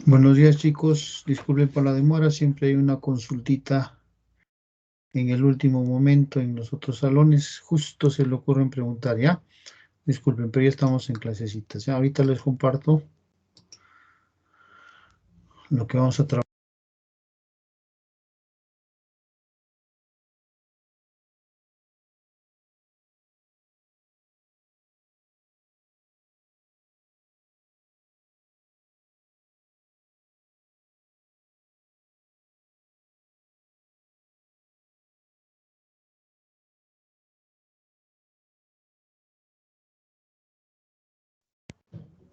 Buenos días, chicos. Disculpen por la demora. Siempre hay una consultita en el último momento en los otros salones. Justo se le ocurren preguntar, ¿ya? Disculpen, pero ya estamos en clasecitas. Ya, ahorita les comparto lo que vamos a trabajar.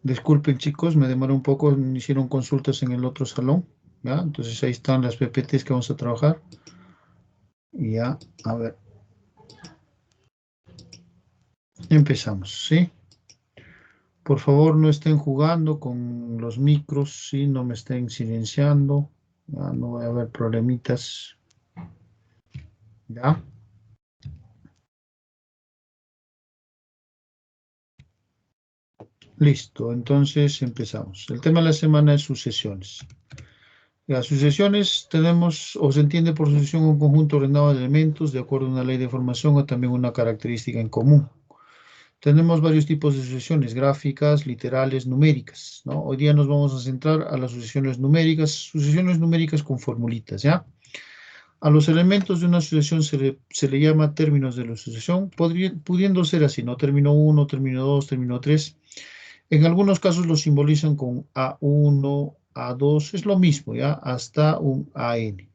Disculpen, chicos, me demoré un poco. Me hicieron consultas en el otro salón, ¿ya? Entonces ahí están las PPTs que vamos a trabajar. Y ya, a ver. Empezamos, ¿sí? Por favor, no estén jugando con los micros, ¿sí? No me estén silenciando. Ya, no va a haber problemitas. ¿Ya? Listo, entonces empezamos. El tema de la semana es sucesiones. Las sucesiones tenemos, o se entiende por sucesión, un conjunto ordenado de elementos de acuerdo a una ley de formación o también una característica en común. Tenemos varios tipos de sucesiones, gráficas, literales, numéricas, ¿no? Hoy día nos vamos a centrar a las sucesiones numéricas con formulitas, ¿ya? A los elementos de una sucesión se le llama términos de la sucesión, pudiendo ser así, ¿no? Término 1, término 2, término 3. En algunos casos lo simbolizan con A1, A2, es lo mismo, ¿ya? Hasta un AN.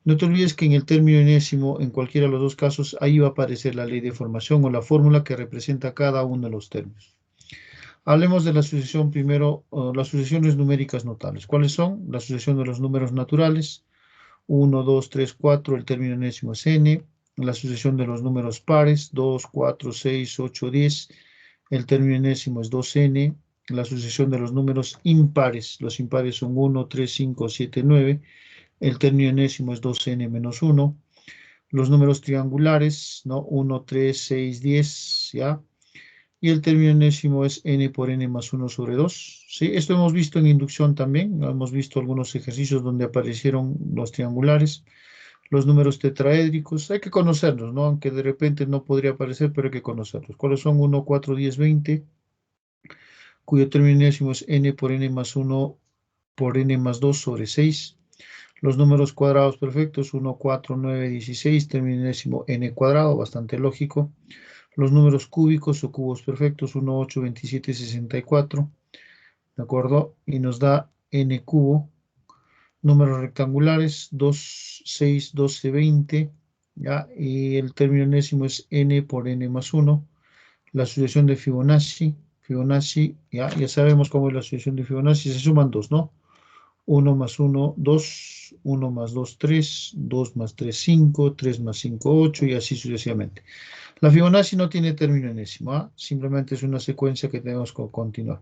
No te olvides que en el término enésimo, en cualquiera de los dos casos, ahí va a aparecer la ley de formación o la fórmula que representa cada uno de los términos. Hablemos de la sucesión primero, las sucesiones numéricas notables. ¿Cuáles son? La sucesión de los números naturales, 1, 2, 3, 4, el término enésimo es n. La sucesión de los números pares, 2, 4, 6, 8, 10, el término enésimo es 2n. La sucesión de los números impares, los impares son 1, 3, 5, 7, 9, el término enésimo es 2n menos 1. Los números triangulares, ¿no? 1, 3, 6, 10, ¿ya? Y el término enésimo es n por n más 1 sobre 2, ¿sí? Esto hemos visto en inducción también, hemos visto algunos ejercicios donde aparecieron los triangulares. Los números tetraédricos, hay que conocerlos, ¿no? Aunque de repente no podría aparecer, pero hay que conocerlos. ¿Cuáles son? 1, 4, 10, 20, cuyo término enésimo es n por n más 1 por n más 2 sobre 6. Los números cuadrados perfectos, 1, 4, 9, 16, término enésimo n cuadrado, bastante lógico. Los números cúbicos o cubos perfectos, 1, 8, 27, 64, ¿de acuerdo? Y nos da n cubo. Números rectangulares, 2, 6, 12, 20, ¿ya? Y el término enésimo es n por n más 1. La sucesión de Fibonacci, ya sabemos cómo es la sucesión de Fibonacci, se suman dos, ¿no? 1 más 1, 2, 1 más 2, 3, 2 más 3, 5, 3 más 5, 8 y así sucesivamente. La Fibonacci no tiene término enésimo, ¿ah? Simplemente es una secuencia que tenemos que continuar.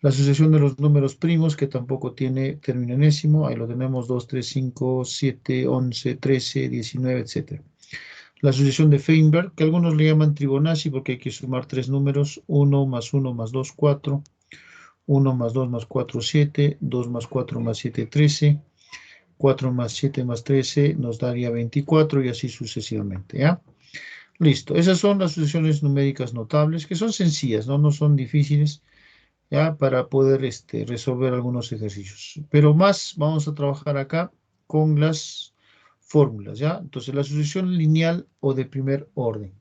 La sucesión de los números primos, que tampoco tiene término enésimo, ahí lo tenemos 2, 3, 5, 7, 11, 13, 19, etc. La sucesión de Feinberg, que algunos le llaman Fibonacci porque hay que sumar tres números, 1 más 1 más 2, 4, 1 más 2 más 4, 7, 2 más 4 más 7, 13, 4 más 7 más 13 nos daría 24 y así sucesivamente, ¿ya? Listo, esas son las sucesiones numéricas notables, que son sencillas, ¿no? No son difíciles, ¿ya? Para poder resolver algunos ejercicios. Pero más vamos a trabajar acá con las fórmulas, ¿ya? Entonces, la sucesión lineal o de primer orden.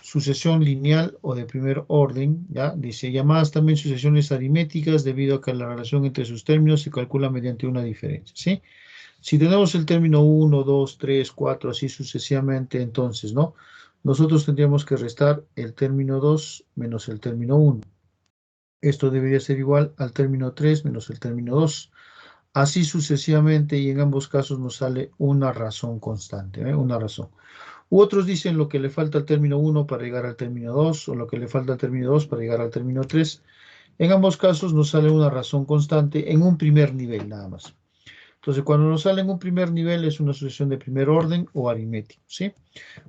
Sucesión lineal o de primer orden, ¿ya? Dice, llamadas también sucesiones aritméticas debido a que la relación entre sus términos se calcula mediante una diferencia, ¿sí? Si tenemos el término 1, 2, 3, 4, así sucesivamente, entonces, ¿no? Nosotros tendríamos que restar el término 2 menos el término 1. Esto debería ser igual al término 3 menos el término 2. Así sucesivamente y en ambos casos nos sale una razón constante, ¿eh? Una razón. U otros dicen lo que le falta al término 1 para llegar al término 2 o lo que le falta al término 2 para llegar al término 3. En ambos casos nos sale una razón constante en un primer nivel nada más. Entonces, cuando nos sale en un primer nivel es una sucesión de primer orden o aritmético, ¿sí?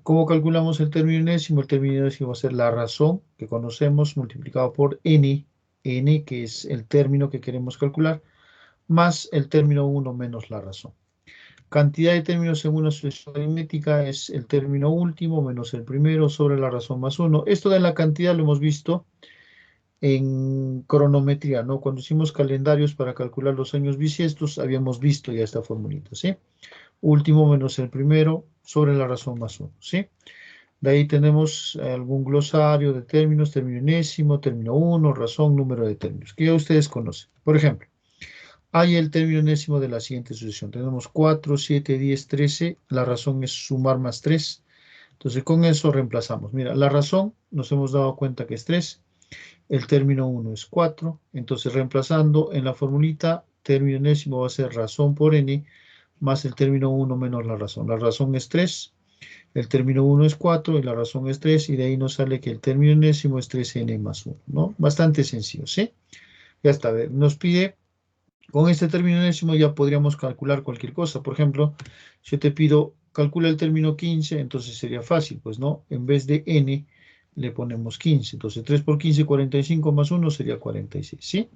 ¿Cómo calculamos el término enésimo? El término enésimo va a ser la razón que conocemos multiplicado por n, que es el término que queremos calcular, más el término 1 menos la razón. Cantidad de términos en una sucesión aritmética es el término último menos el primero sobre la razón más 1. Esto de la cantidad lo hemos visto en cronometría, ¿no? Cuando hicimos calendarios para calcular los años bisiestos, habíamos visto ya esta formulita, ¿sí? Último menos el primero sobre la razón más 1, ¿sí? De ahí tenemos algún glosario de términos, término enésimo, término 1, razón, número de términos, que ya ustedes conocen. Por ejemplo, hay el término enésimo de la siguiente sucesión. Tenemos 4, 7, 10, 13. La razón es sumar más 3. Entonces, con eso reemplazamos. Mira, la razón nos hemos dado cuenta que es 3. El término 1 es 4. Entonces, reemplazando en la formulita, término enésimo va a ser razón por n más el término 1 menos la razón. La razón es 3. El término 1 es 4 y la razón es 3. Y de ahí nos sale que el término enésimo es 3n más 1, ¿no? Bastante sencillo, ¿sí? Ya está. A ver, nos pide... Con este término enésimo ya podríamos calcular cualquier cosa. Por ejemplo, si yo te pido, calcula el término 15, entonces sería fácil, pues, ¿no? En vez de n, le ponemos 15. Entonces, 3 por 15, 45 más 1 sería 46, ¿sí?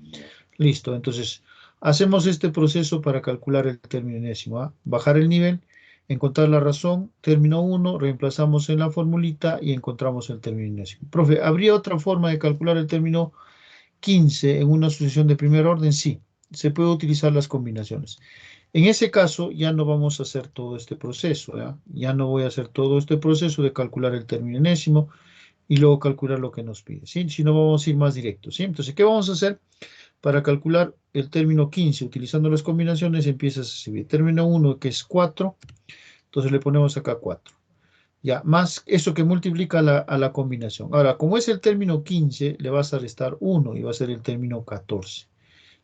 Listo. Entonces, hacemos este proceso para calcular el término enésimo, ¿ah? Bajar el nivel, encontrar la razón, término 1, reemplazamos en la formulita y encontramos el término enésimo. Profe, ¿habría otra forma de calcular el término 15 en una sucesión de primer orden? Sí, se puede utilizar las combinaciones. En ese caso, ya no vamos a hacer todo este proceso, ¿ya? Ya no voy a hacer todo este proceso de calcular el término enésimo y luego calcular lo que nos pide, ¿sí? Si no, vamos a ir más directo, ¿sí? Entonces, ¿qué vamos a hacer? Para calcular el término 15, utilizando las combinaciones, empiezas a escribir término 1, que es 4, entonces le ponemos acá 4. Ya, más eso que multiplica a la combinación. Ahora, como es el término 15, le vas a restar 1 y va a ser el término 14.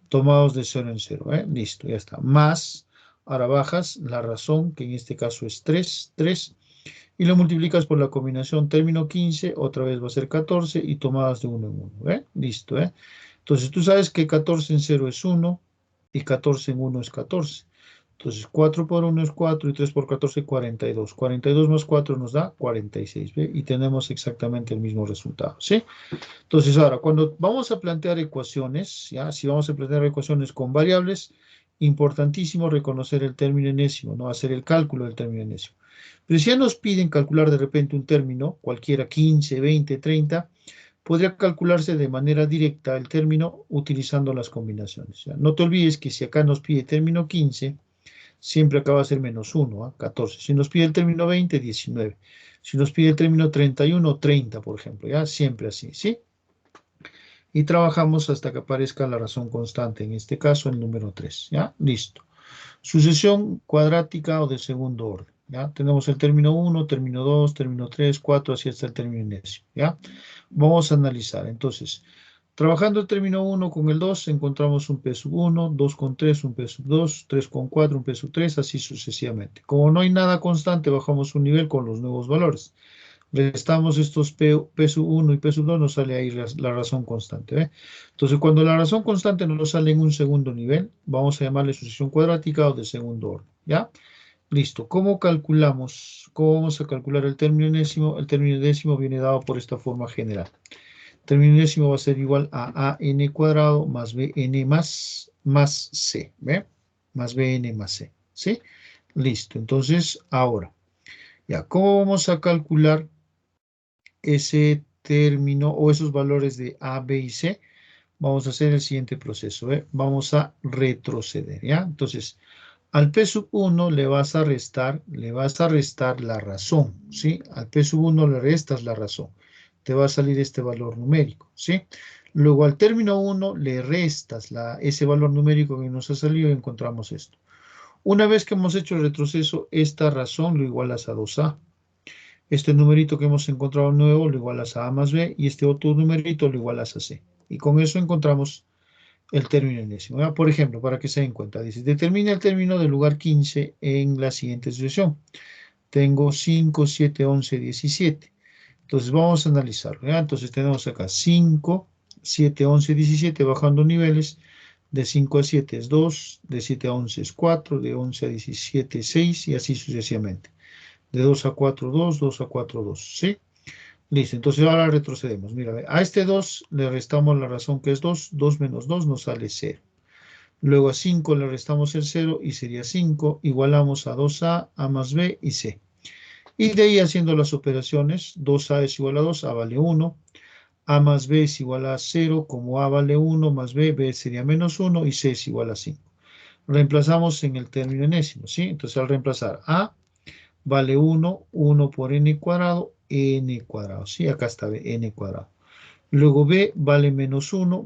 Tomados de 0 en 0, ¿eh? Listo, ya está. Más, ahora bajas la razón, que en este caso es 3, 3, y lo multiplicas por la combinación término 15, otra vez va a ser 14, y tomadas de 1 en 1, ¿eh? Listo, ¿eh? Entonces, tú sabes que 14 en 0 es 1, y 14 en 1 es 14. Entonces, 4 por 1 es 4, y 3 por 14, 42. 42 más 4 nos da 46, ¿ve? Y tenemos exactamente el mismo resultado, ¿sí? Entonces, ahora, cuando vamos a plantear ecuaciones, ¿ya? Si vamos a plantear ecuaciones con variables, importantísimo reconocer el término enésimo, ¿no? Hacer el cálculo del término enésimo. Pero si ya nos piden calcular de repente un término, cualquiera 15, 20, 30, podría calcularse de manera directa el término utilizando las combinaciones, ¿ya? No te olvides que si acá nos pide término 15, siempre acá va a ser menos 1, ¿eh? 14. Si nos pide el término 20, 19. Si nos pide el término 31, 30, por ejemplo, ¿ya? Siempre así, ¿sí? Y trabajamos hasta que aparezca la razón constante, en este caso el número 3, ¿ya? Listo. Sucesión cuadrática o de segundo orden, ¿ya? Tenemos el término 1, término 2, término 3, 4, así hasta el término enésimo, ¿ya? Vamos a analizar. Entonces, trabajando el término 1 con el 2, encontramos un P sub 1, 2 con 3, un P sub 2, 3 con 4, un P sub 3, así sucesivamente. Como no hay nada constante, bajamos un nivel con los nuevos valores. Restamos estos P sub 1 y P sub 2, nos sale ahí la razón constante, ¿ve? Entonces, cuando la razón constante nos sale en un segundo nivel, vamos a llamarle sucesión cuadrática o de segundo orden, ¿ya? Listo. ¿Cómo calculamos? ¿Cómo vamos a calcular el término enésimo? El término enésimo viene dado por esta forma general. El término enésimo va a ser igual a n cuadrado más bn más c, ¿ve? Más bn más c, ¿sí? Listo. Entonces, ahora, ya, ¿cómo vamos a calcular ese término o esos valores de A, B y C? Vamos a hacer el siguiente proceso, ¿eh? Vamos a retroceder, ¿ya? Entonces, al P sub 1 le vas a restar la razón, ¿sí? Al P sub 1 le restas la razón. Te va a salir este valor numérico, ¿sí? Luego al término 1 le restas ese valor numérico que nos ha salido y encontramos esto. Una vez que hemos hecho el retroceso, esta razón lo igualas a 2A. Este numerito que hemos encontrado nuevo lo igualas a A más B y este otro numerito lo igualas a C. Y con eso encontramos el término enésimo, ¿ya? Por ejemplo, para que se den cuenta, dice, determina el término del lugar 15 en la siguiente sucesión. Tengo 5, 7, 11, 17. Entonces vamos a analizarlo, ¿ya? Entonces tenemos acá 5, 7, 11, 17, bajando niveles. De 5 a 7 es 2, de 7 a 11 es 4, de 11 a 17 es 6 y así sucesivamente. De 2 a 4, 2, 2 a 4, 2, ¿sí? Listo, entonces ahora retrocedemos. Mira, a este 2 le restamos la razón que es 2, 2 menos 2 nos sale 0. Luego a 5 le restamos el 0 y sería 5. Igualamos a 2A, A más B y C. Y de ahí haciendo las operaciones, 2A es igual a 2, A vale 1. A más B es igual a 0, como A vale 1 más B, B sería menos 1 y C es igual a 5. Reemplazamos en el término enésimo, ¿sí? Entonces al reemplazar A vale 1, 1 por n cuadrado, ¿sí? Acá está B, n cuadrado. Luego B vale menos 1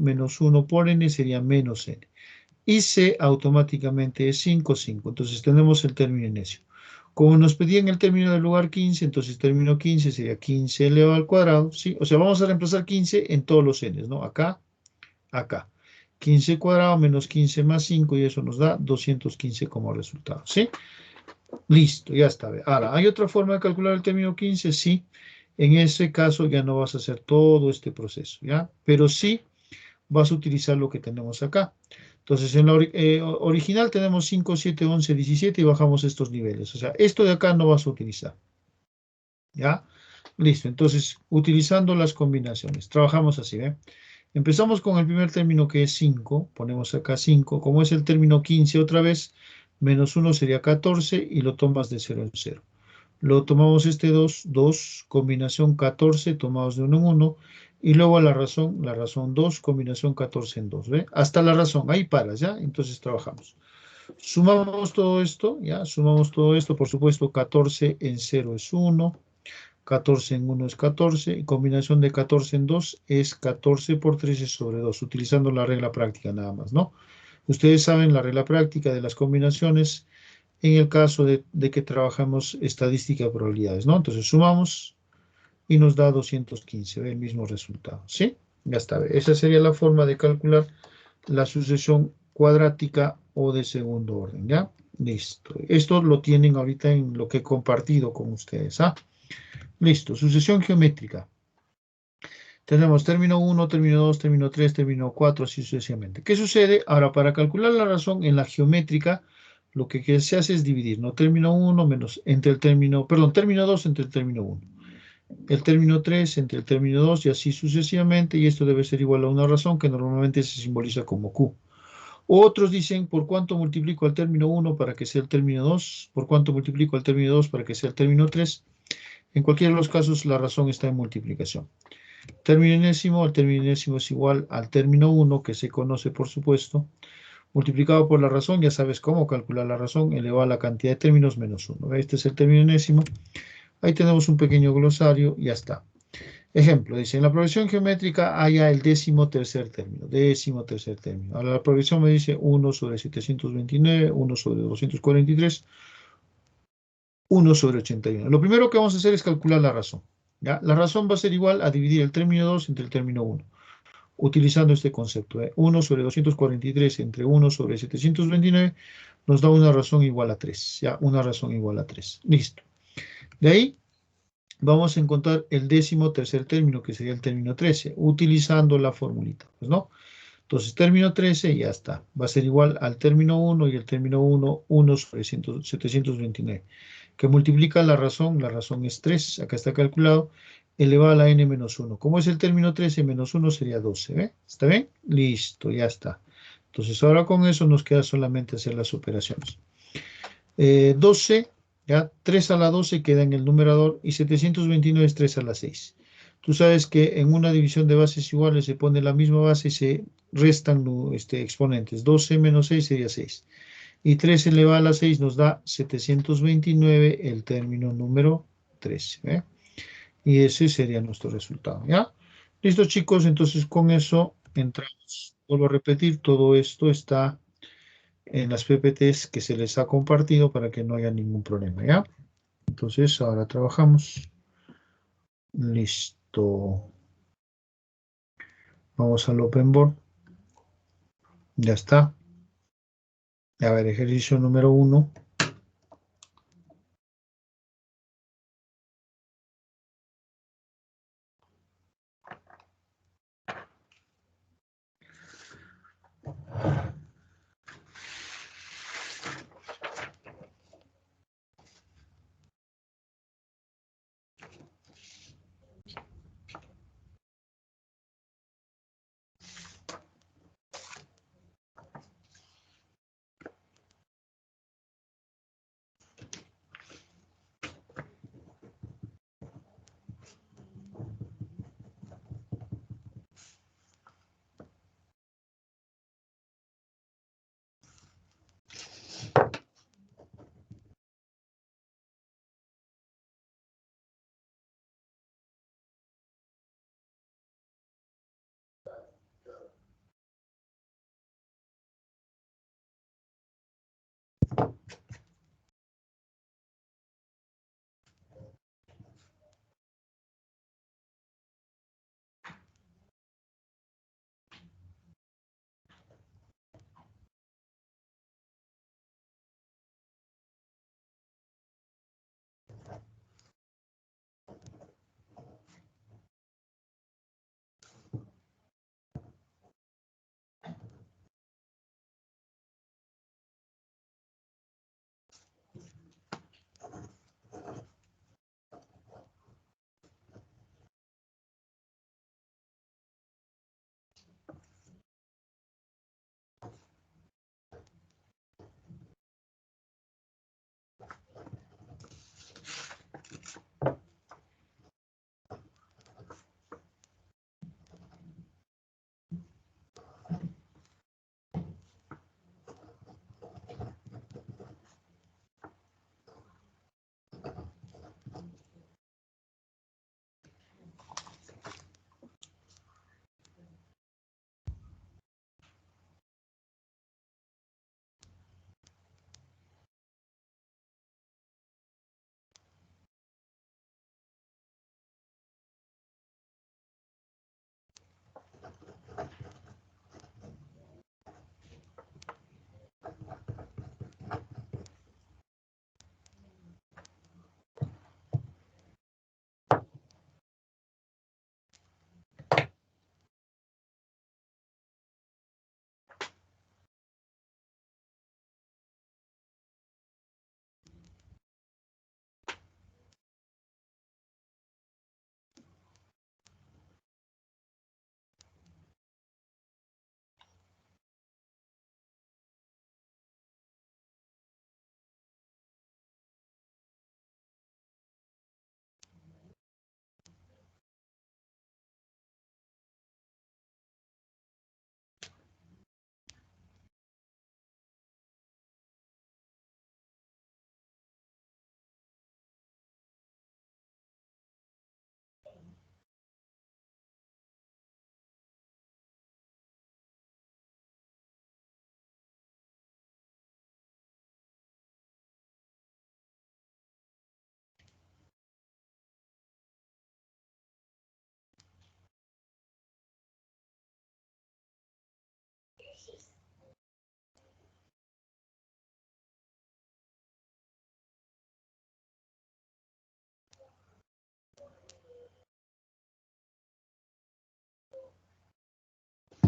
por n sería menos n. Y C automáticamente es 5, 5. Entonces tenemos el término enésimo. Como nos pedían el término del lugar 15, entonces término 15 sería 15 elevado al cuadrado, ¿sí? O sea, vamos a reemplazar 15 en todos los n's, ¿no? Acá, acá. 15 cuadrado menos 15 más 5 y eso nos da 215 como resultado, ¿sí? Listo, ya está. Ahora, ¿hay otra forma de calcular el término 15? Sí. En ese caso ya no vas a hacer todo este proceso, ¿ya? Pero sí vas a utilizar lo que tenemos acá. Entonces, en la original tenemos 5, 7, 11, 17 y bajamos estos niveles. O sea, esto de acá no vas a utilizar. ¿Ya? Listo. Entonces, utilizando las combinaciones. Trabajamos así, ¿eh? Empezamos con el primer término que es 5. Ponemos acá 5. Como es el término 15 otra vez, menos 1 sería 14 y lo tomas de 0 en 0. Luego tomamos este 2, 2, combinación 14, tomados de 1 en 1. Y luego a la razón 2, combinación 14 en 2. ¿Ve? Hasta la razón, ahí paras, ¿ya? Entonces trabajamos. Sumamos todo esto, ¿ya? Sumamos todo esto, por supuesto, 14 en 0 es 1, 14 en 1 es 14, y combinación de 14 en 2 es 14 por 13 sobre 2, utilizando la regla práctica nada más, ¿no? Ustedes saben la regla práctica de las combinaciones en el caso de que trabajamos estadística de probabilidades, ¿no? Entonces sumamos y nos da 215, ¿ve? El mismo resultado, ¿sí? Ya está, ¿ve? Esa sería la forma de calcular la sucesión cuadrática o de segundo orden, ¿ya? Listo. Esto lo tienen ahorita en lo que he compartido con ustedes, ¿ah? Listo. Sucesión geométrica. Tenemos término 1, término 2, término 3, término 4, así sucesivamente. ¿Qué sucede? Ahora, para calcular la razón en la geométrica, lo que se hace es dividir, ¿no? Término 1 menos entre el término, perdón, término 2 entre el término 1. El término 3 entre el término 2 y así sucesivamente, y esto debe ser igual a una razón que normalmente se simboliza como Q. Otros dicen, ¿por cuánto multiplico al término 1 para que sea el término 2? ¿Por cuánto multiplico al término 2 para que sea el término 3? En cualquiera de los casos, la razón está en multiplicación. El término enésimo es igual al término 1, que se conoce, por supuesto, multiplicado por la razón, ya sabes cómo calcular la razón, elevado a la cantidad de términos menos 1. Este es el término enésimo. Ahí tenemos un pequeño glosario y ya está. Ejemplo, dice, en la progresión geométrica haya el décimo tercer término. Ahora la progresión me dice 1 sobre 729, 1 sobre 243, 1 sobre 81. Lo primero que vamos a hacer es calcular la razón, ¿ya? La razón va a ser igual a dividir el término 2 entre el término 1, utilizando este concepto. 1 sobre 243 entre 1 sobre 729 nos da una razón igual a 3, ¿ya? Una razón igual a 3. Listo. De ahí vamos a encontrar el décimo tercer término, que sería el término 13, utilizando la formulita, pues, ¿no? Entonces, término 13 ya está. Va a ser igual al término 1 y el término 1, 1 sobre 729, que multiplica la razón es 3, acá está calculado, elevado a la n menos 1. Como es el término 13, menos 1 sería 12, ¿ve? ¿Está bien? Listo, ya está. Entonces, ahora con eso nos queda solamente hacer las operaciones. 12, ya 3 a la 12 queda en el numerador y 729 es 3 a la 6. Tú sabes que en una división de bases iguales se pone la misma base y se restan exponentes. 12 menos 6 sería 6. Y 3 elevado a la 6 nos da 729, el término número 13. ¿Eh? Y ese sería nuestro resultado. ¿Ya? Listo, chicos. Entonces, con eso entramos. Vuelvo a repetir, todo esto está en las PPTs que se les ha compartido para que no haya ningún problema, ¿ya? Entonces, ahora trabajamos. Listo. Vamos al Open Board. Ya está. A ver, ejercicio número 1.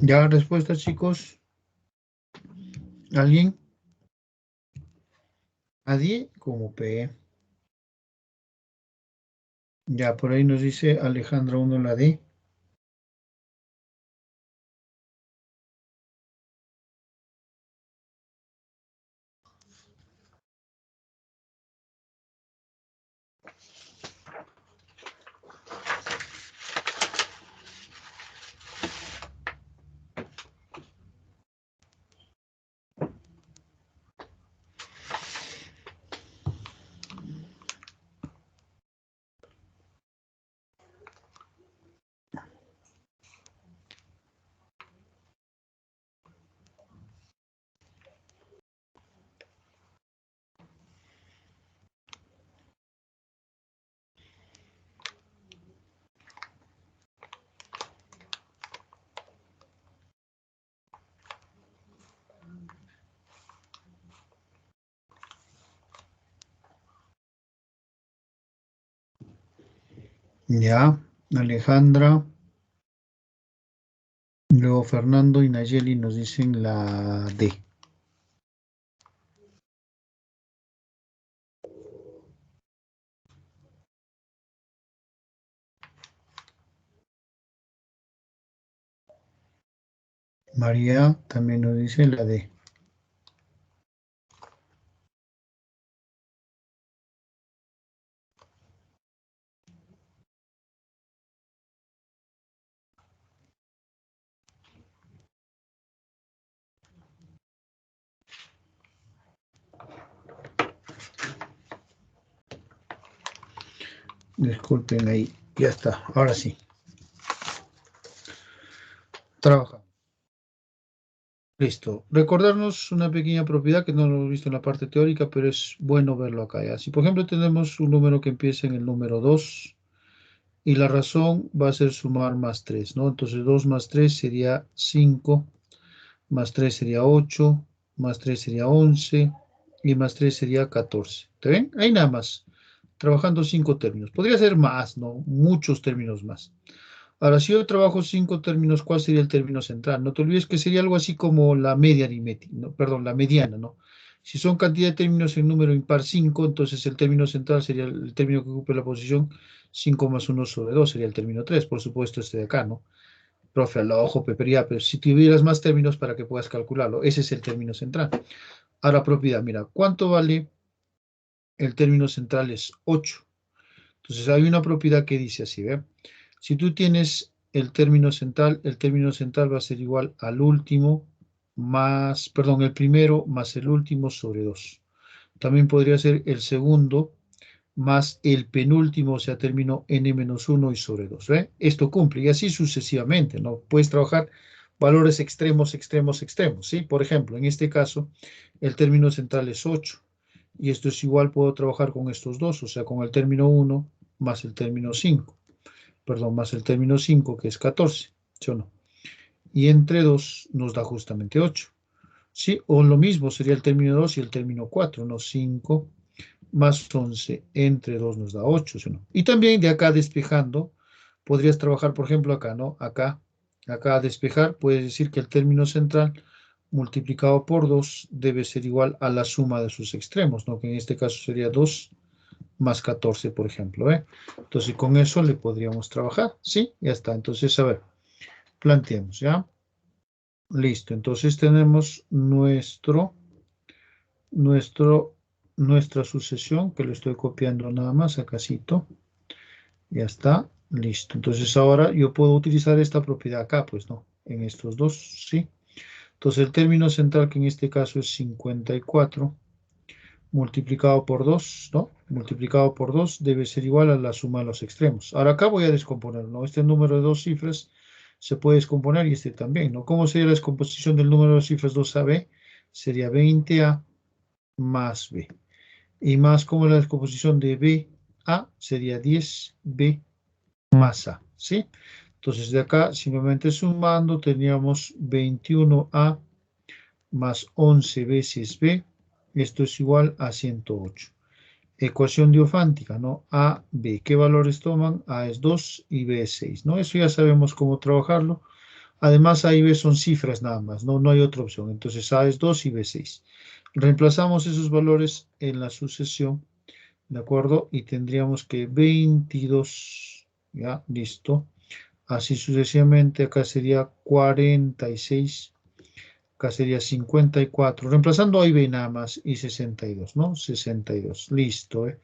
¿Ya respuesta, chicos? ¿Alguien? ¿Nadie? Como P. Ya, por ahí nos dice Alejandra 1 la D. Ya, Alejandra. Luego Fernando y Nayeli nos dicen la D. María también nos dice la D. Disculpen ahí. Ya está. Ahora sí. Trabaja. Listo. Recordarnos una pequeña propiedad que no lo hemos visto en la parte teórica, pero es bueno verlo acá, ¿ya? Si, por ejemplo, tenemos un número que empieza en el número 2 y la razón va a ser sumar más 3, ¿no? Entonces 2 más 3 sería 5, más 3 sería 8, más 3 sería 11 y más 3 sería 14. ¿Está bien? Ahí nada más, trabajando 5 términos. Podría ser más, ¿no? Muchos términos más. Ahora, si yo trabajo 5 términos, ¿cuál sería el término central? No te olvides que sería algo así como la media aritmética, ¿no? Perdón, la mediana, ¿no? Si son cantidad de términos en número impar 5, entonces el término central sería el término que ocupe la posición 5 más 1 sobre 2, sería el término 3, por supuesto este de acá, ¿no? Profe, al ojo, pepería, pero si tuvieras más términos para que puedas calcularlo, ese es el término central. Ahora, propiedad, mira, ¿cuánto vale el término central? Es 8. Entonces hay una propiedad que dice así, ¿ve? Si tú tienes el término central va a ser igual al último más, perdón, el primero más el último sobre 2. También podría ser el segundo más el penúltimo, o sea, término n-1 y sobre 2, ¿ve? Esto cumple y así sucesivamente, ¿no? Puedes trabajar valores extremos, extremos, extremos, ¿sí? Por ejemplo, en este caso, el término central es 8 y esto es igual, puedo trabajar con estos dos, o sea, con el término 1 más el término 5, perdón, más el término 5 que es 14, ¿sí o no? Y entre 2 nos da justamente 8, ¿sí? O lo mismo sería el término 2 y el término 4, ¿no? 5 más 11 entre 2 nos da 8, ¿sí o no? Y también de acá despejando, podrías trabajar, por ejemplo, acá, ¿no? Acá despejar, puedes decir que el término central multiplicado por 2 debe ser igual a la suma de sus extremos, ¿no? Que en este caso sería 2 más 14, por ejemplo, ¿eh? Entonces, con eso le podríamos trabajar, ¿sí? Ya está. Entonces, a ver, planteemos, ¿ya? Listo. Entonces, tenemos nuestro, nuestra sucesión, que lo estoy copiando nada más, acácito. Ya está. Listo. Entonces, ahora yo puedo utilizar esta propiedad acá, pues, ¿no? En estos dos, ¿sí? Entonces, el término central, que en este caso es 54, multiplicado por 2, ¿no? Multiplicado por 2 debe ser igual a la suma de los extremos. Ahora acá voy a descomponer, ¿no? Este número de dos cifras se puede descomponer y este también, ¿no? ¿Cómo sería la descomposición del número de cifras 2AB? Sería 20A más B. Y más como la descomposición de BA sería 10B más A, ¿sí? Entonces de acá, simplemente sumando, teníamos 21A más 11 veces B. Esto es igual a 108. Ecuación diofántica, ¿no? A, B. ¿Qué valores toman? A es 2 y B es 6, ¿no? Eso ya sabemos cómo trabajarlo. Además, A y B son cifras nada más, ¿no? No hay otra opción. Entonces, A es 2 y B es 6. Reemplazamos esos valores en la sucesión, ¿de acuerdo? Y tendríamos que 22, ¿ya? Listo. Así sucesivamente, acá sería 46. Acá sería 54, reemplazando A y B nada más, y 62, ¿no? 62, listo, ¿eh?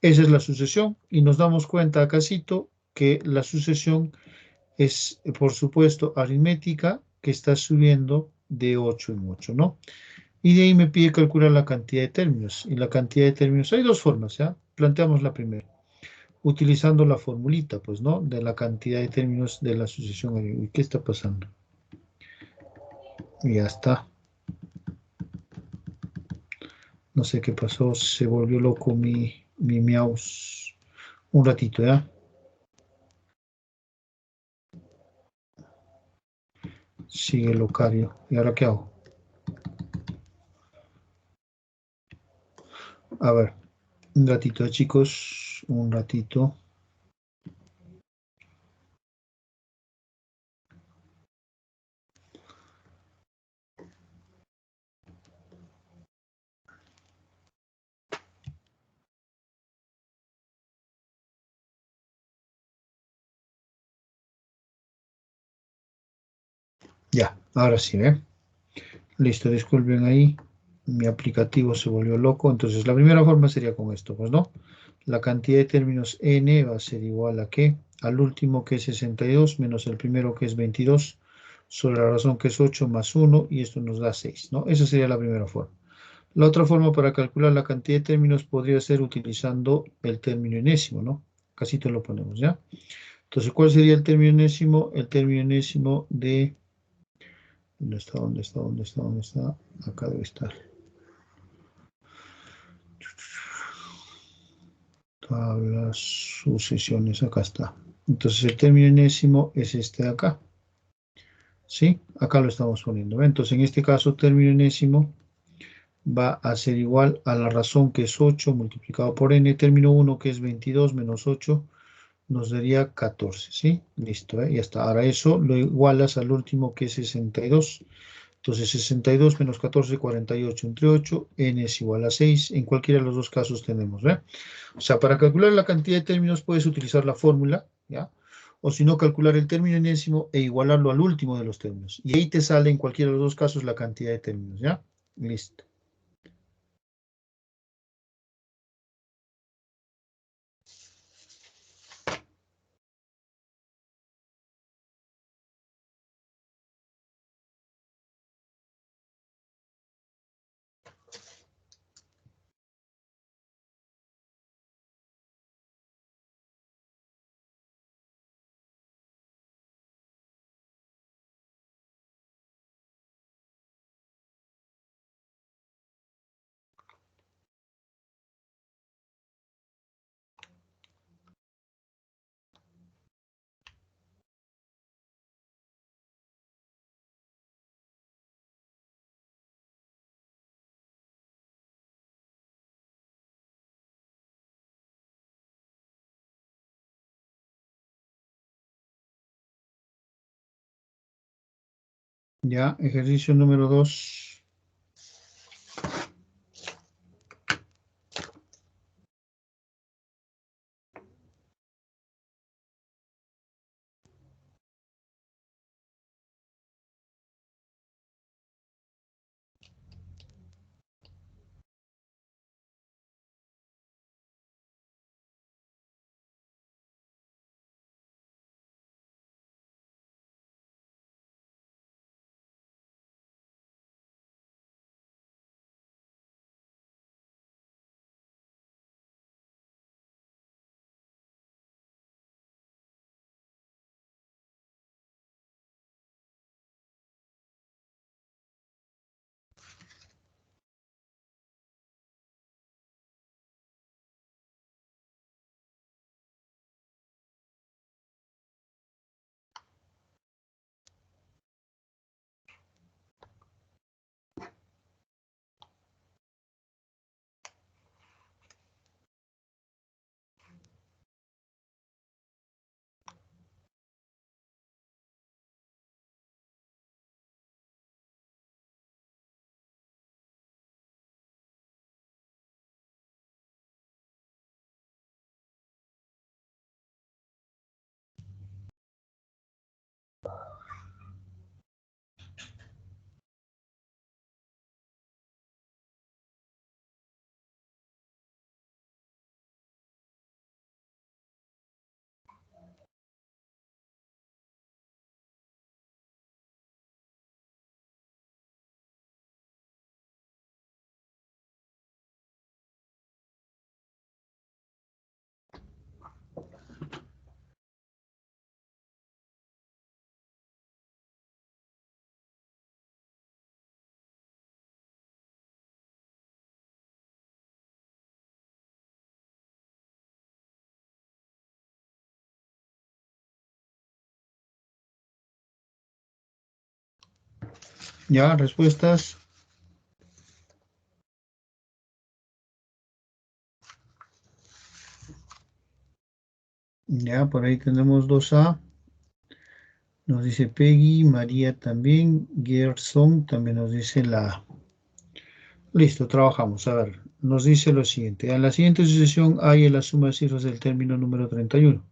Esa es la sucesión, y nos damos cuenta acácito que la sucesión es, por supuesto, aritmética, que está subiendo de 8 en 8, ¿no? Y de ahí me pide calcular la cantidad de términos, y la cantidad de términos, hay dos formas, ¿ya? Planteamos la primera, utilizando la formulita, pues, ¿no? De la cantidad de términos de la sucesión. ¿Y qué está pasando? Y ya está. No sé qué pasó, se volvió loco mi mouse. Un ratito, ¿ya? Sigue locario. ¿Y ahora qué hago? A ver, un ratito, chicos. Un ratito. Ya, ahora sí, ¿eh? Listo, disculpen ahí. Mi aplicativo se volvió loco. Entonces, la primera forma sería con esto, pues, ¿no? La cantidad de términos n va a ser igual a ¿qué? Al último, que es 62, menos el primero, que es 22, sobre la razón, que es 8, más 1, y esto nos da 6, ¿no? Esa sería la primera forma. La otra forma para calcular la cantidad de términos podría ser utilizando el término enésimo, ¿no? Casi te lo ponemos, ¿ya? Entonces, ¿cuál sería el término enésimo? El término enésimo de ¿Dónde está? ¿Dónde está? ¿Dónde está? ¿Dónde está? Acá debe estar. Tablas, sucesiones, acá está. Entonces el término enésimo es este de acá. ¿Sí? Acá lo estamos poniendo. Entonces en este caso término enésimo va a ser igual a la razón que es 8 multiplicado por n, término 1 que es 22 menos 8 nos daría 14, ¿sí? Listo, ya está. Ahora eso lo igualas al último que es 62. Entonces 62 menos 14, 48 entre 8, n es igual a 6. En cualquiera de los dos casos tenemos, ¿ve? O sea, para calcular la cantidad de términos puedes utilizar la fórmula, ¿ya? O si no, calcular el término enésimo e igualarlo al último de los términos. Y ahí te sale en cualquiera de los dos casos la cantidad de términos, ¿ya? Listo. Ya, ejercicio número 2. Ya, respuestas. Ya, por ahí tenemos 2A. Nos dice Peggy, María también, Gerson también nos dice la A. Listo, trabajamos. A ver, nos dice lo siguiente. En la siguiente sucesión hay en la suma de cifras del término número 31.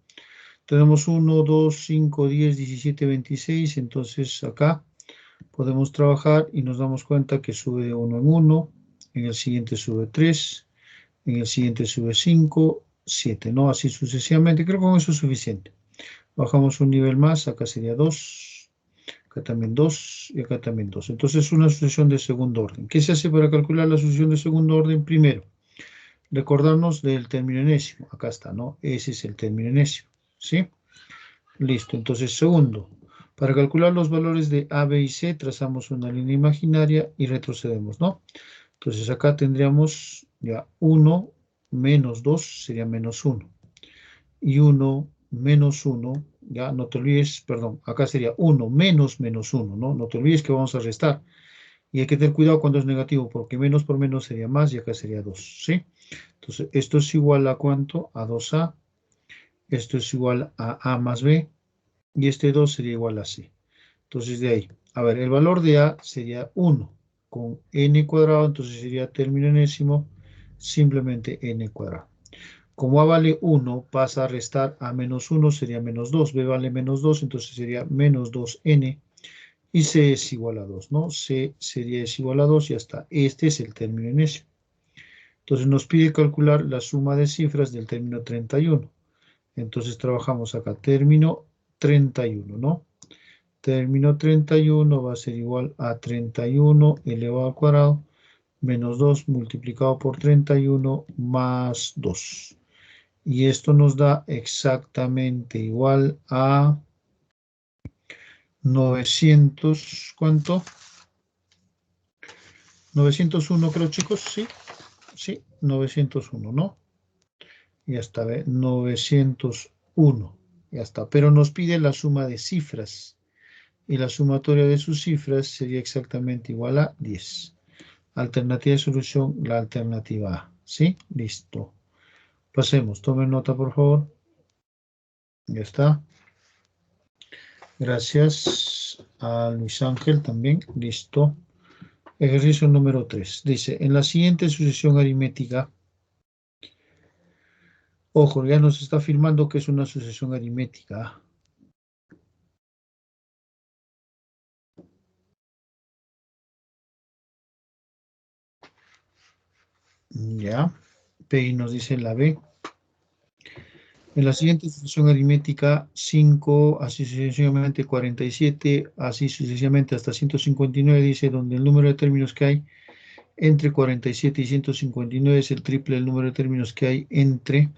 Tenemos 1, 2, 5, 10, 17, 26. Entonces acá podemos trabajar y nos damos cuenta que sube de 1 en 1. En el siguiente sube 3. En el siguiente sube 5, 7. ¿No? Así sucesivamente. Creo que con eso es suficiente. Bajamos un nivel más. Acá sería 2. Acá también 2 y acá también 2. Entonces una sucesión de segundo orden. ¿Qué se hace para calcular la sucesión de segundo orden? Primero, recordarnos del término enésimo. Acá está, ¿no? Ese es el término enésimo, ¿sí? Listo. Entonces, segundo, Para calcular los valores de A, B y C, trazamos una línea imaginaria y retrocedemos, ¿no? Entonces acá tendríamos ya 1 menos 2 sería menos 1. Y 1 menos 1, ya no te olvides, perdón, acá sería 1 menos menos 1, ¿no? No te olvides que vamos a restar. Y hay que tener cuidado cuando es negativo, porque menos por menos sería más y acá sería 2, ¿sí? Entonces, esto es igual a ¿cuánto? A 2A. Esto es igual a A más B. Y este 2 sería igual a C. Entonces, de ahí, a ver, el valor de A sería 1 con n cuadrado, entonces sería término enésimo, simplemente n cuadrado. Como A vale 1, pasa a restar a menos 1, sería menos 2. B vale menos 2, entonces sería menos 2n. Y C es igual a 2, ¿no? C sería es igual a 2 y ya está. Este es el término enésimo. Entonces nos pide calcular la suma de cifras del término 31. Entonces trabajamos acá, término 31, ¿no? Término 31 va a ser igual a 31 elevado al cuadrado menos 2 multiplicado por 31 más 2. Y esto nos da exactamente igual a 900, ¿cuánto? 901 creo, chicos, sí, sí, 901, ¿no? Ya está, ¿ve? 901, ya está. Pero nos pide la suma de cifras. Y la sumatoria de sus cifras sería exactamente igual a 10. Alternativa de solución, la alternativa A. ¿Sí? Listo. Pasemos. Tomen nota, por favor. Ya está. Gracias a Luis Ángel también. Listo. Ejercicio número 3. Dice, en la siguiente sucesión aritmética, ojo, ya nos está afirmando que es una sucesión aritmética. Ya. P nos dice la B. En la siguiente sucesión aritmética, 5, así sucesivamente 47, así sucesivamente hasta 159, dice, donde el número de términos que hay entre 47 y 159 es el triple del número de términos que hay entre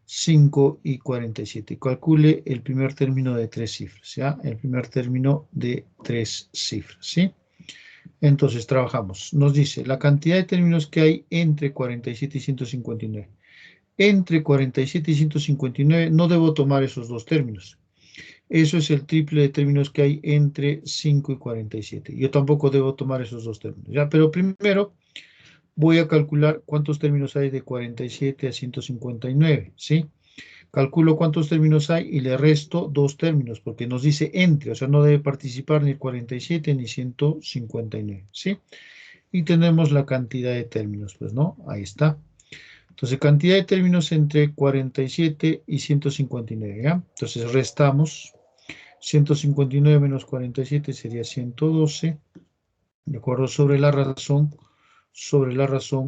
5 y 47. Calcule el primer término de 3 cifras, ¿ya? El primer término de 3 cifras, ¿sí? Entonces, trabajamos. Nos dice la cantidad de términos que hay entre 47 y 159. Entre 47 y 159 no debo tomar esos dos términos. Eso es el triple de términos que hay entre 5 y 47. Yo tampoco debo tomar esos dos términos, ¿ya? Pero primero voy a calcular cuántos términos hay de 47 a 159, ¿sí? Calculo cuántos términos hay y le resto dos términos, porque nos dice entre, o sea, no debe participar ni 47 ni 159, ¿sí? Y tenemos la cantidad de términos, pues, ¿no? Ahí está. Entonces, cantidad de términos entre 47 y 159, ¿ya? Entonces, restamos. 159 menos 47 sería 112, ¿de acuerdo? Sobre la razón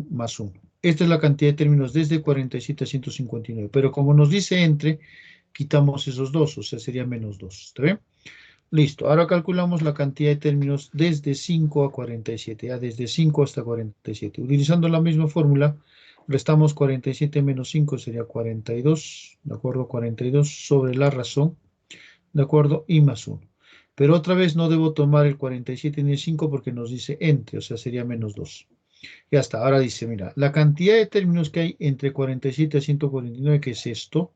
más 1. Esta es la cantidad de términos desde 47 a 159, pero como nos dice entre, quitamos esos dos, o sea, sería menos 2, ¿está bien? Listo, ahora calculamos la cantidad de términos desde 5 a 47, ya desde 5 hasta 47. Utilizando la misma fórmula, restamos 47 menos 5 sería 42, ¿de acuerdo? 42 sobre la razón, ¿de acuerdo? Y más 1. Pero otra vez no debo tomar el 47 ni el 5 porque nos dice entre, o sea, sería menos 2. Ya está, ahora dice, mira, la cantidad de términos que hay entre 47 y 149, que es esto,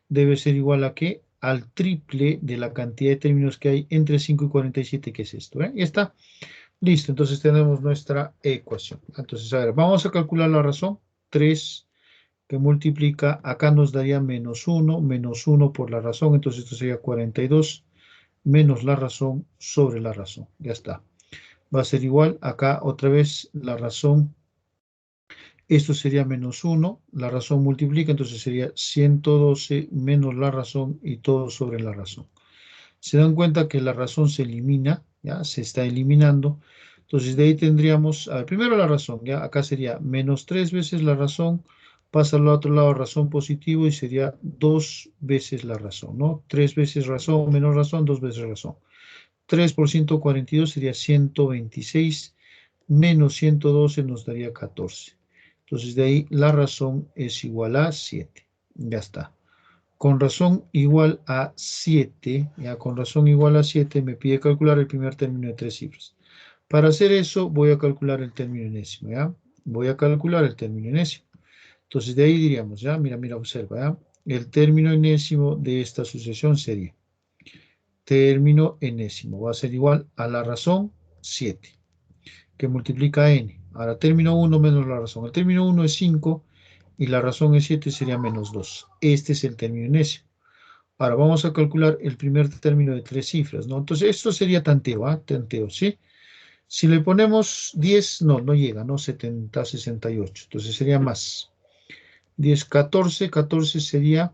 debe ser igual a ¿qué? Al triple de la cantidad de términos que hay entre 5 y 47, que es esto. Ya está. Listo, entonces tenemos nuestra ecuación. Entonces, a ver, vamos a calcular la razón. 3 que multiplica, acá nos daría menos 1 por la razón, entonces esto sería 42 menos la razón sobre la razón. Ya está. Va a ser igual, acá otra vez la razón, esto sería menos 1, la razón multiplica, entonces sería 112 menos la razón y todo sobre la razón. Se dan cuenta que la razón se elimina, ya se está eliminando. Entonces de ahí tendríamos, a ver, primero la razón, ya acá sería menos 3 veces la razón, pasa al otro lado razón positivo y sería 2 veces la razón, ¿no? 3 veces razón menos razón, 2 veces razón. 3 por 142 sería 126, menos 112 nos daría 14. Entonces de ahí la razón es igual a 7. Ya está. con razón igual a 7, ya con razón igual a 7 me pide calcular el primer término de 3 cifras. Para hacer eso voy a calcular el término enésimo, ¿ya? Voy a calcular el término enésimo. Entonces de ahí diríamos, ¿ya? Mira, mira, observa, ¿ya? El término enésimo de esta sucesión sería término enésimo, va a ser igual a la razón 7, que multiplica n. Ahora, término 1 menos la razón. El término 1 es 5 y la razón es 7, sería menos 2. Este es el término enésimo. Ahora vamos a calcular el primer término de 3 cifras, ¿no? Entonces esto sería tanteo, ¿ah? Tanteo, ¿sí? Si le ponemos 10, no, no llega, ¿no? 70, 68. Entonces sería más. 10, 14, 14 sería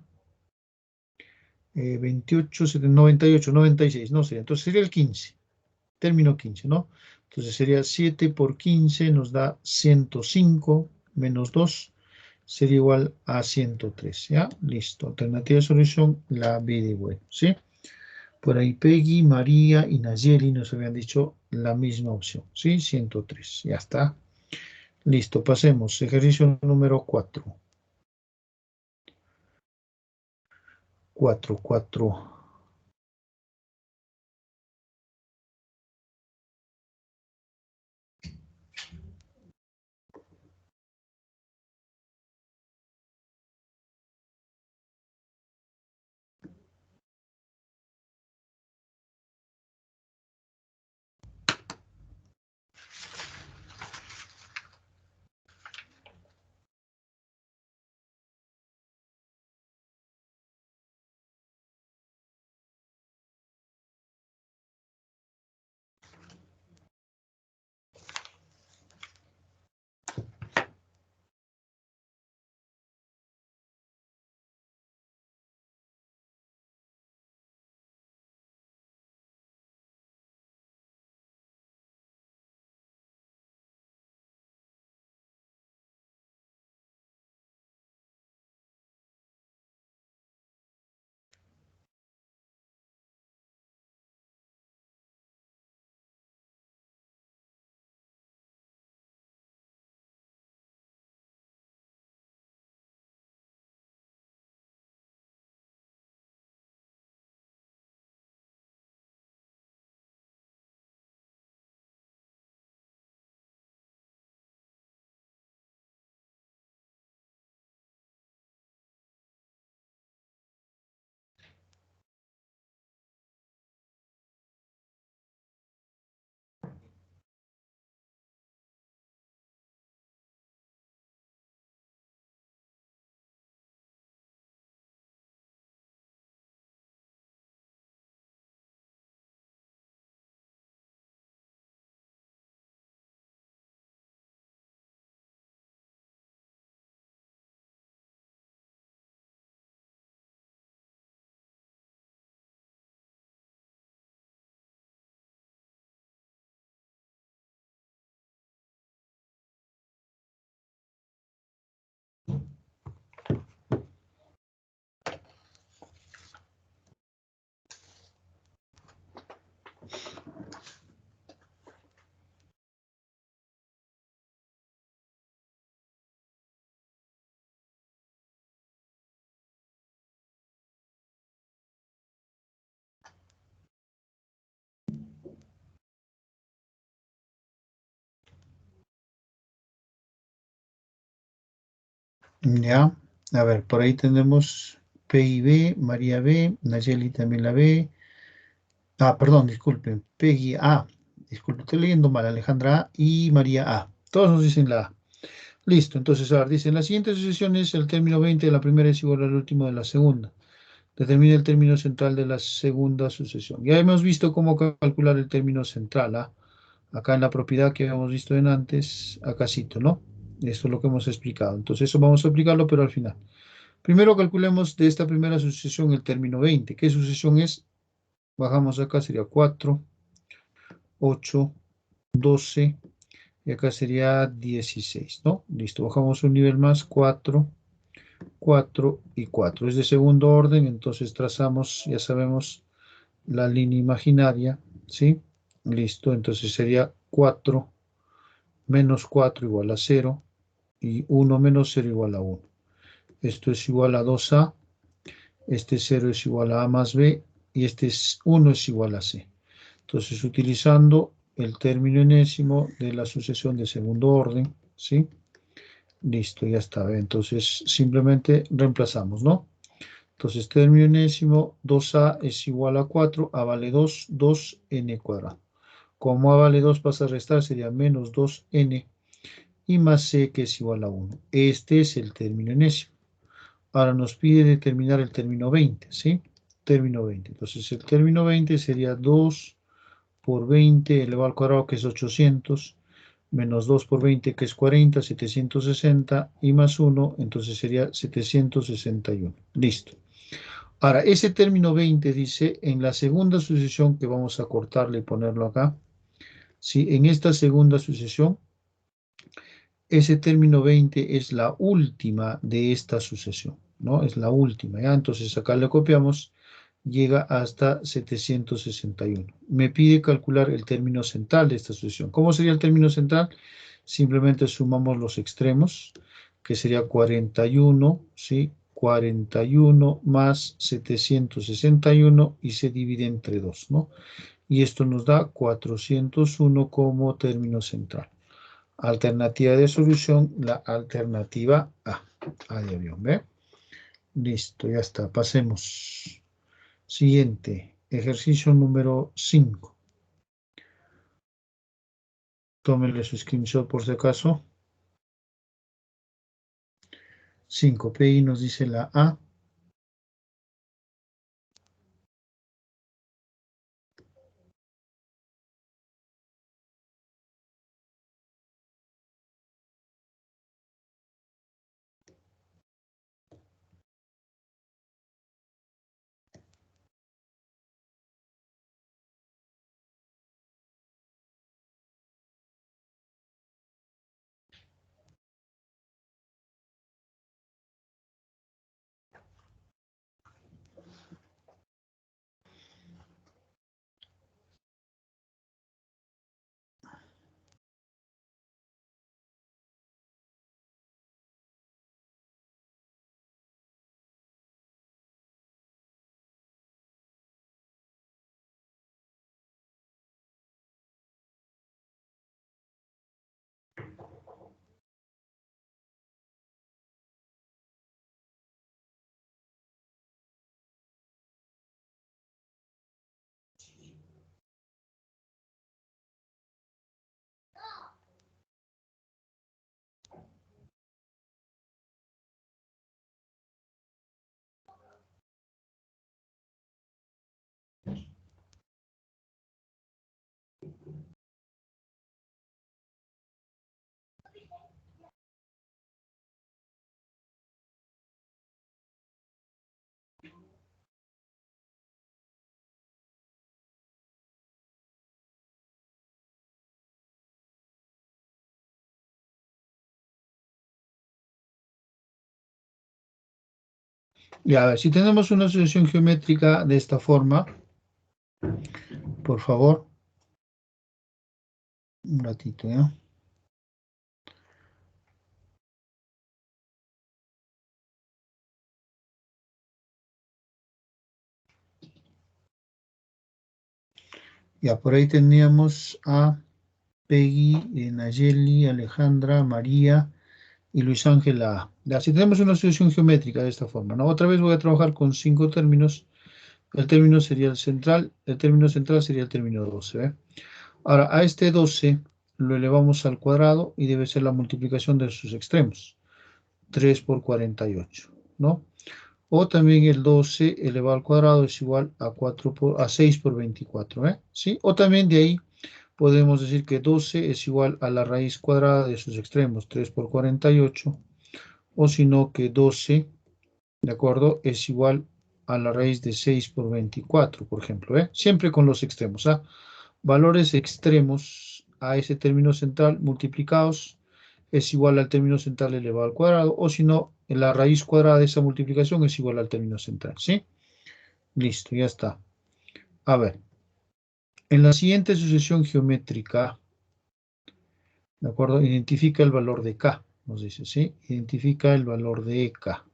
28, 70, 98, 96, no sería. Entonces sería el 15, término 15, ¿no? Entonces sería 7 por 15 nos da 105 menos 2 sería igual a 103, ¿ya? Listo. Alternativa de solución, la B de bueno, ¿sí? Por ahí Peggy, María y Nayeli nos habían dicho la misma opción, ¿sí? 103, ya está. Listo, pasemos. Ejercicio número 4. 4, 4. Ya, a ver, por ahí tenemos P y B, María B, Nayeli también la B. Ah, perdón, disculpen, Peggy A. Disculpe, estoy leyendo mal, Alejandra A y María A. Todos nos dicen la A. Listo, entonces, a ver, dice, en la siguiente sucesión es el término 20 de la primera es igual al último de la segunda. Determina el término central de la segunda sucesión. Ya hemos visto cómo calcular el término central, ¿ah? Acá en la propiedad que habíamos visto en antes, acá cito, ¿no? Esto es lo que hemos explicado. Entonces, eso vamos a aplicarlo, pero al final. Primero calculemos de esta primera sucesión el término 20. ¿Qué sucesión es? Bajamos acá, sería 4, 8, 12, y acá sería 16, ¿no? Listo, bajamos un nivel más, 4, 4 y 4. Es de segundo orden, entonces trazamos, ya sabemos, la línea imaginaria, ¿sí? Listo, entonces sería 4 menos 4 igual a 0 y 1 menos 0 igual a 1. Esto es igual a 2A Este 0 es igual a A más B y este 1 es igual a C. Entonces, utilizando el término enésimo de la sucesión de segundo orden, ¿sí? Listo, ya está. Entonces, simplemente reemplazamos, ¿no? Entonces, término enésimo, 2A es igual a 4, A vale 2, 2N cuadrado. Como A vale 2 pasa a restar, sería menos 2N y más C que es igual a 1. Este es el término enésimo. Ahora nos pide determinar el término 20, ¿sí? Término 20. Entonces, el término 20 sería 2 por 20 elevado al cuadrado, que es 800, menos 2 por 20, que es 40, 760, y más 1, entonces sería 761. Listo. Ahora, ese término 20 dice, en la segunda sucesión, que vamos a cortarle y ponerlo acá, ¿sí? En esta segunda sucesión, ese término 20 es la última de esta sucesión, ¿no? Es la última, ¿ya? Entonces acá le copiamos, llega hasta 761. Me pide calcular el término central de esta sucesión. ¿Cómo sería el término central? Simplemente sumamos los extremos, que sería 41, ¿sí? 41 más 761 y se divide entre 2, ¿no? Y esto nos da 401 como término central. Alternativa de solución, la alternativa A. A de avión, ¿ve? Listo, ya está. Pasemos. Siguiente, ejercicio número 5. Tómenle su screenshot por si acaso. 5. PI nos dice la A. Y a ver, si tenemos una sucesión geométrica de esta forma, por favor, un ratito, ¿ya? Ya, por ahí teníamos a Peggy, Nayeli, Alejandra, María y Luis Ángel A. Ya, si tenemos una sucesión geométrica de esta forma, ¿no? Otra vez voy a trabajar con 5 términos. El término sería el central, el término central sería el término 12, ¿eh? Ahora, a este 12 lo elevamos al cuadrado y debe ser la multiplicación de sus extremos. 3 por 48, ¿no? O también el 12 elevado al cuadrado es igual a, 6 por 24, ¿eh? ¿Sí? O también de ahí podemos decir que 12 es igual a la raíz cuadrada de sus extremos, 3 por 48, o si no que 12, ¿de acuerdo? Es igual a la raíz de 6 por 24, por ejemplo, ¿eh? Siempre con los extremos, ¿ah? Valores extremos a ese término central multiplicados es igual al término central elevado al cuadrado, o si no, la raíz cuadrada de esa multiplicación es igual al término central, ¿sí? Listo, ya está. A ver, en la siguiente sucesión geométrica, ¿de acuerdo? Identifica el valor de K, nos dice, ¿sí? Identifica el valor de K.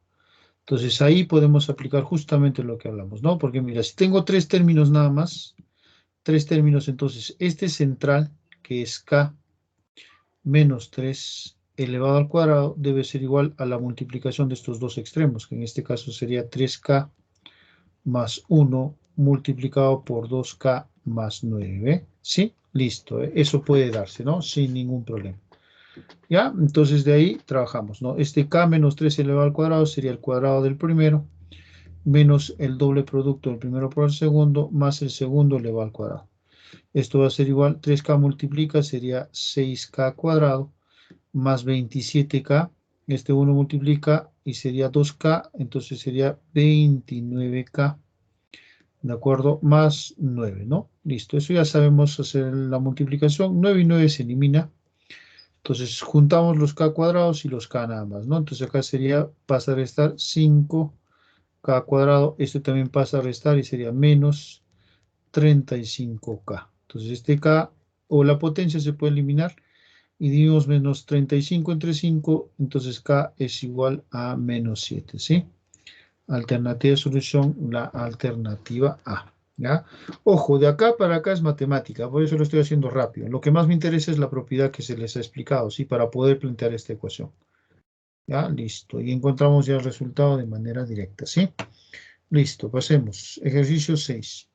Entonces ahí podemos aplicar justamente lo que hablamos, ¿no? Porque mira, si tengo tres términos nada más, tres términos, entonces este central, que es k menos 3 elevado al cuadrado, debe ser igual a la multiplicación de estos dos extremos, que en este caso sería 3k más 1 multiplicado por 2k más 9. ¿Sí? Listo. Eso puede darse, ¿no? Sin ningún problema. ¿Ya? Entonces de ahí trabajamos, ¿no? Este k menos 3 elevado al cuadrado sería el cuadrado del primero, menos el doble producto del primero por el segundo, más el segundo elevado al cuadrado. Esto va a ser igual, 3k multiplica, sería 6k cuadrado, más 27k, este 1 multiplica y sería 2k, entonces sería 29k, ¿de acuerdo? Más 9, ¿no? Listo, eso ya sabemos hacer la multiplicación, 9 y 9 se elimina, entonces juntamos los k cuadrados y los k nada más, ¿no? Entonces acá sería, pasa a restar 5k cuadrado, esto también pasa a restar y sería menos 35k. Entonces este k o la potencia se puede eliminar y dividimos menos 35 entre 5, entonces k es igual a menos 7, ¿sí? Alternativa de solución, la alternativa A, ¿ya? Ojo, de acá para acá es matemática, por eso lo estoy haciendo rápido. Lo que más me interesa es la propiedad que se les ha explicado, ¿sí? Para poder plantear esta ecuación. ¿Ya? Listo. Y encontramos ya el resultado de manera directa, ¿sí? Listo, pasemos. Ejercicio 6.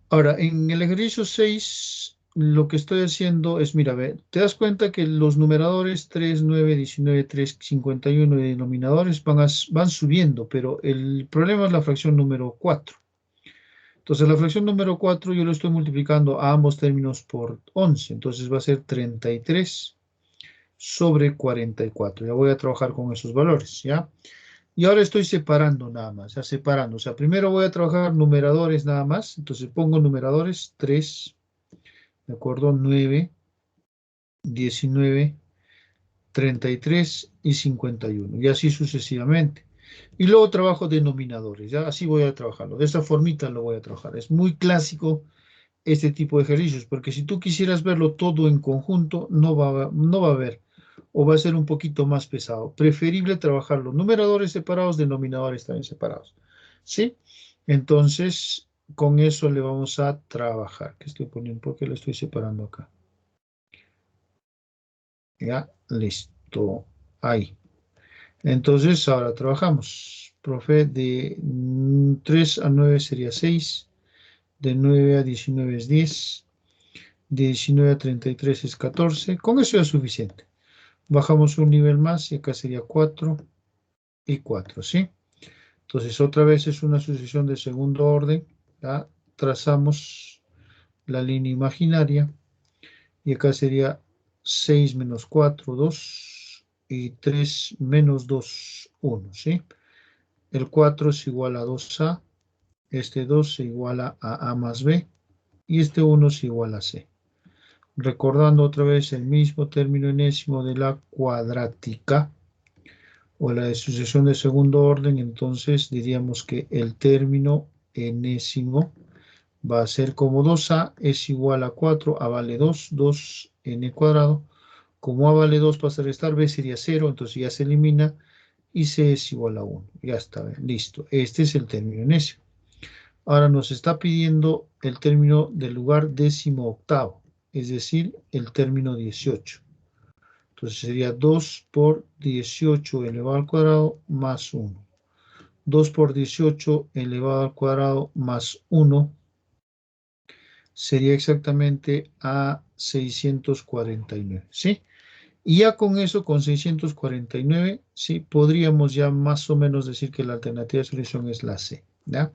Ahora, en el ejercicio 6, lo que estoy haciendo es, mira, ve, te das cuenta que los numeradores 3, 9, 19, 3, 51 y denominadores van subiendo, pero el problema es la fracción número 4. Entonces, la fracción número 4 yo lo estoy multiplicando a ambos términos por 11. Entonces, va a ser 33 sobre 44. Ya voy a trabajar con esos valores, ¿ya? Y ahora estoy separando nada más, ya separando. O sea, primero voy a trabajar numeradores nada más. Entonces pongo numeradores 3, ¿de acuerdo? 9, 19, 33 y 51. Y así sucesivamente. Y luego trabajo denominadores, ¿ya? Así voy a trabajarlo. De esta formita lo voy a trabajar. Es muy clásico este tipo de ejercicios, porque si tú quisieras verlo todo en conjunto, no va a haber, o va a ser un poquito más pesado. Preferible trabajar los numeradores separados, denominadores también separados. ¿Sí? Entonces, con eso le vamos a trabajar. ¿Qué estoy poniendo? ¿Por qué lo estoy separando acá? Ya, listo. Ahí. Entonces, ahora trabajamos. Profe, de 3 a 9 sería 6. De 9 a 19 es 10. De 19 a 33 es 14. Con eso ya es suficiente. Bajamos un nivel más y acá sería 4 y 4, ¿sí? Entonces, otra vez es una sucesión de segundo orden. ¿Ya? Trazamos la línea imaginaria y acá sería 6 menos 4, 2 y 3 menos 2, 1, ¿sí? El 4 es igual a 2a, este 2 se iguala a a más b y este 1 es igual a c. Recordando otra vez el mismo término enésimo de la cuadrática o la de sucesión de segundo orden, entonces diríamos que el término enésimo va a ser como 2a es igual a 4, a vale 2, 2n cuadrado. Como a vale 2 pasa a restar, b sería 0, entonces ya se elimina y c es igual a 1. Ya está, listo. Este es el término enésimo. Ahora nos está pidiendo el término del lugar décimo octavo, es decir, el término 18. Entonces sería 2 por 18 elevado al cuadrado más 1. 2 por 18 elevado al cuadrado más 1 sería exactamente a 649, ¿sí? Y ya con eso, con 649, ¿sí? Podríamos ya más o menos decir que la alternativa de solución es la C, ¿ya?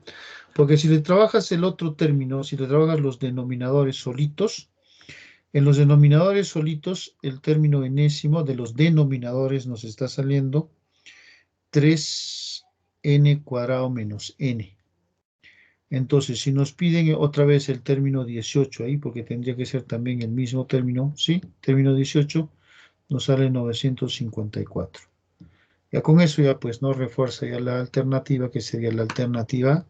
Porque si le trabajas el otro término, si le trabajas los denominadores solitos, en los denominadores solitos, el término enésimo de los denominadores nos está saliendo 3n cuadrado menos n. Entonces, si nos piden otra vez el término 18 ahí, porque tendría que ser también el mismo término, ¿sí? Término 18 nos sale 954. Ya con eso ya pues no refuerza ya la alternativa, que sería la alternativa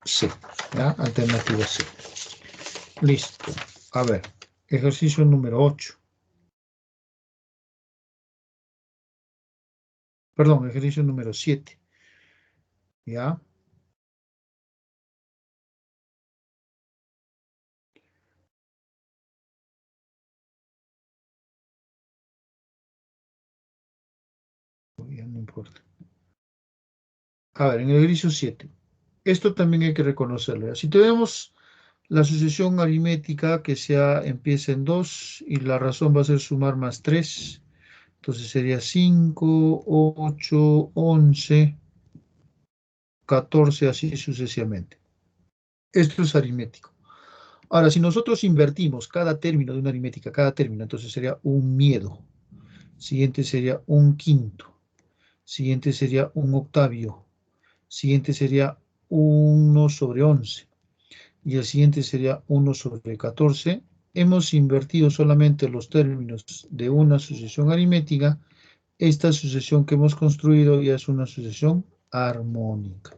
C. ¿Ya? Alternativa C. Listo. A ver, ejercicio número 8. Perdón, ejercicio número 7. ¿Ya? Ya no importa. A ver, en el ejercicio 7. Esto también hay que reconocerlo. ¿Ya? Si tenemos la sucesión aritmética que empieza en 2 y la razón va a ser sumar más 3, entonces sería 5, 8, 11, 14, así sucesivamente. Esto es aritmético. Ahora, si nosotros invertimos cada término de una aritmética, cada término, entonces sería un miedo. Siguiente sería un quinto. Siguiente sería un octavio. Siguiente sería 1 sobre 11. Y el siguiente sería 1 sobre 14. Hemos invertido solamente los términos de una sucesión aritmética. Esta sucesión que hemos construido ya es una sucesión armónica.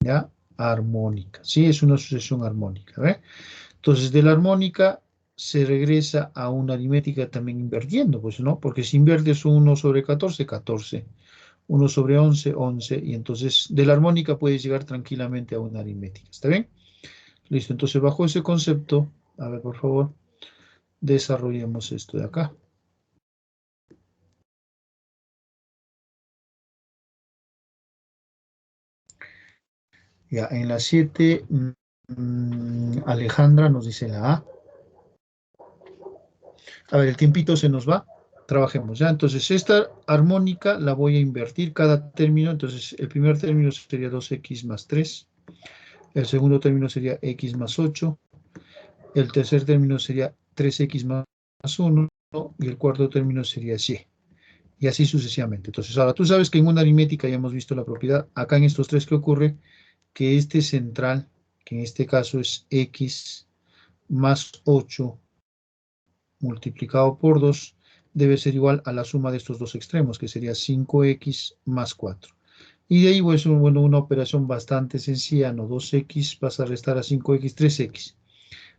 ¿Ya? Armónica. Sí, es una sucesión armónica. ¿Ve? Entonces, de la armónica se regresa a una aritmética también invirtiendo, pues, ¿no? Porque si inviertes 1 sobre 14, 14. 1 sobre 11, 11. Y entonces, de la armónica puedes llegar tranquilamente a una aritmética. ¿Está bien? Listo. Entonces, bajo ese concepto, a ver, por favor, desarrollemos esto de acá. Ya, en la 7, Alejandra nos dice la A. A ver, el tiempito se nos va. Trabajemos, ¿ya? Entonces, esta armónica la voy a invertir cada término. Entonces, el primer término sería 2x más 3. El segundo término sería x más 8. El tercer término sería 3x más 1. Y el cuarto término sería y. Y así sucesivamente. Entonces, ahora tú sabes que en una aritmética ya hemos visto la propiedad. Acá en estos tres, ¿qué ocurre? Que este central, que en este caso es x más 8 multiplicado por 2, debe ser igual a la suma de estos dos extremos, que sería 5x más 4. Y de ahí, pues, bueno, una operación bastante sencilla, ¿no? 2x pasa a restar a 5x, 3x.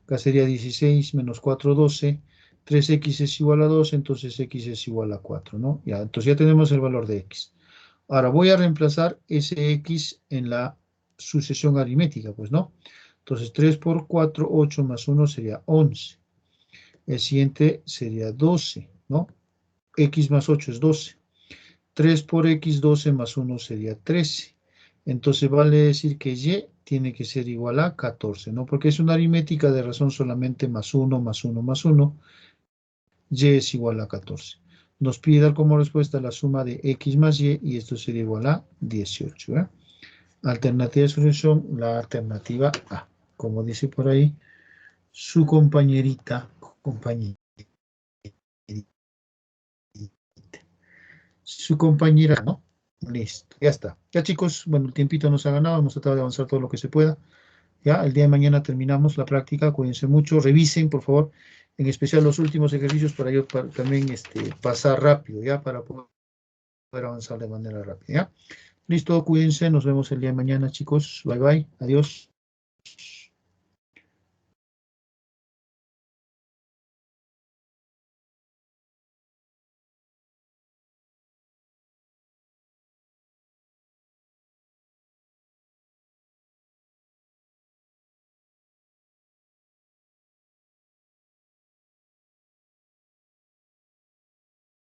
Acá sería 16 menos 4, 12. 3x es igual a 2, entonces x es igual a 4, ¿no? Ya, entonces ya tenemos el valor de x. Ahora voy a reemplazar ese x en la sucesión aritmética, pues, ¿no? Entonces 3 por 4, 8 más 1 sería 11. El siguiente sería 12, ¿no? X más 8 es 12. 3 por X, 12 más 1 sería 13. Entonces vale decir que Y tiene que ser igual a 14, ¿no? Porque es una aritmética de razón solamente más 1, más 1, más 1. Y es igual a 14. Nos pide dar como respuesta la suma de X más Y esto sería igual a 18. ¿Eh? Alternativa de solución, la alternativa A. Como dice por ahí, su compañerita, su compañera, ¿no? Listo, ya está. Ya chicos, bueno, el tiempito nos ha ganado, hemos tratado de avanzar todo lo que se pueda. Ya, el día de mañana terminamos la práctica, cuídense mucho, revisen, por favor, en especial los últimos ejercicios para yo también pasar rápido, ya, para poder avanzar de manera rápida, ¿ya? Listo, cuídense, nos vemos el día de mañana, chicos. Bye, bye, adiós.